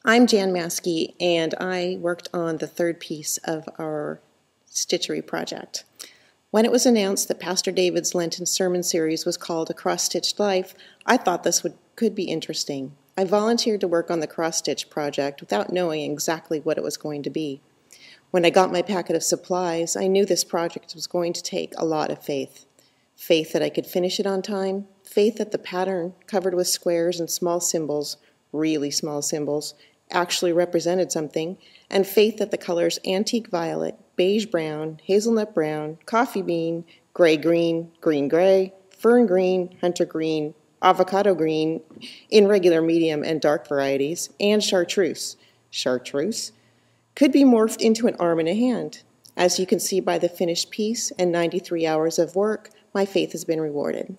I'm Jan Maaske, and I worked on the third piece of our stitchery project. When it was announced that Pastor David's Lenten sermon series was called A Cross-Stitched Life, I thought this could be interesting. I volunteered to work on the cross-stitch project without knowing exactly what it was going to be. When I got my packet of supplies, I knew this project was going to take a lot of faith. Faith that I could finish it on time, faith that the pattern, covered with squares and small symbols, really small symbols, actually represented something, and faith that the colors antique violet, beige brown, hazelnut brown, coffee bean, gray green, green gray, fern green, hunter green, avocado green in regular medium and dark varieties, and chartreuse could be morphed into an arm and a hand. As you can see by the finished piece and 93 hours of work, my faith has been rewarded.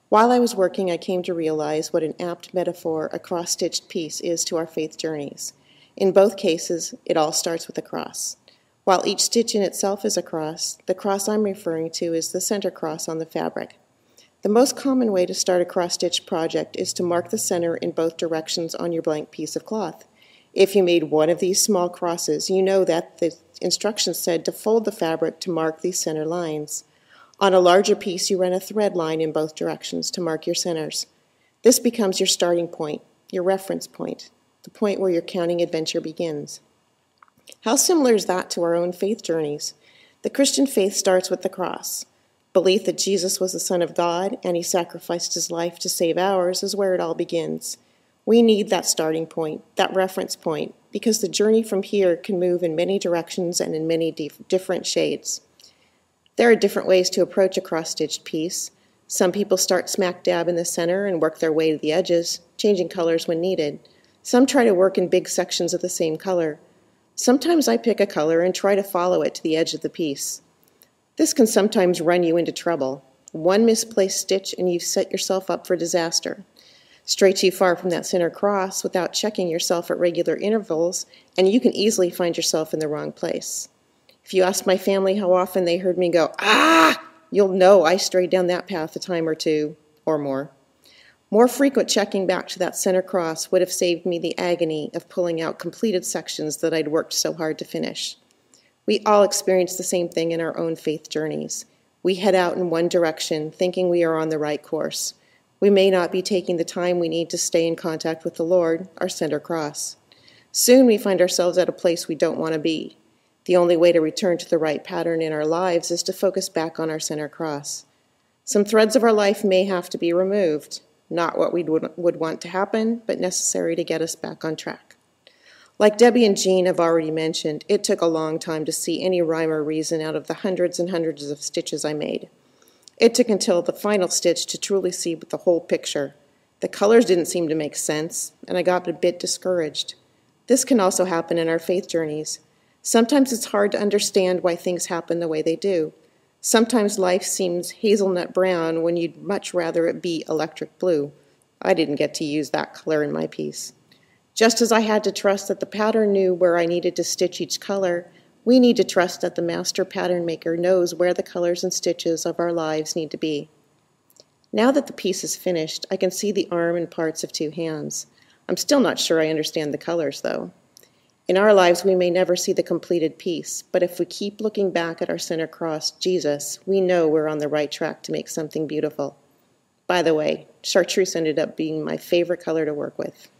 While I was working, I came to realize what an apt metaphor a cross-stitched piece is to our faith journeys. In both cases, it all starts with a cross. While each stitch in itself is a cross, the cross I'm referring to is the center cross on the fabric. The most common way to start a cross-stitch project is to mark the center in both directions on your blank piece of cloth. If you made one of these small crosses, you know that the instructions said to fold the fabric to mark these center lines. On a larger piece, you run a thread line in both directions to mark your centers. This becomes your starting point, your reference point, the point where your counting adventure begins. How similar is that to our own faith journeys? The Christian faith starts with the cross. Belief that Jesus was the Son of God and he sacrificed his life to save ours is where it all begins. We need that starting point, that reference point, because the journey from here can move in many directions and in many different shades. There are different ways to approach a cross-stitched piece. Some people start smack dab in the center and work their way to the edges, changing colors when needed. Some try to work in big sections of the same color. Sometimes I pick a color and try to follow it to the edge of the piece. This can sometimes run you into trouble. One misplaced stitch and you've set yourself up for disaster. Stray too far from that center cross without checking yourself at regular intervals, and you can easily find yourself in the wrong place. If you ask my family how often they heard me go, "Ah!" you'll know I strayed down that path a time or two, or more. More frequent checking back to that center cross would have saved me the agony of pulling out completed sections that I'd worked so hard to finish. We all experience the same thing in our own faith journeys. We head out in one direction, thinking we are on the right course. We may not be taking the time we need to stay in contact with the Lord, our center cross. Soon we find ourselves at a place we don't want to be. The only way to return to the right pattern in our lives is to focus back on our center cross. Some threads of our life may have to be removed, not what we would want to happen, but necessary to get us back on track. Like Debbie and Jean have already mentioned, it took a long time to see any rhyme or reason out of the hundreds and hundreds of stitches I made. It took until the final stitch to truly see the whole picture. The colors didn't seem to make sense, and I got a bit discouraged. This can also happen in our faith journeys. Sometimes it's hard to understand why things happen the way they do. Sometimes life seems hazelnut brown when you'd much rather it be electric blue. I didn't get to use that color in my piece. Just as I had to trust that the pattern knew where I needed to stitch each color, we need to trust that the master pattern maker knows where the colors and stitches of our lives need to be. Now that the piece is finished, I can see the arm and parts of two hands. I'm still not sure I understand the colors, though. In our lives, we may never see the completed piece, but if we keep looking back at our center cross, Jesus, we know we're on the right track to make something beautiful. By the way, chartreuse ended up being my favorite color to work with.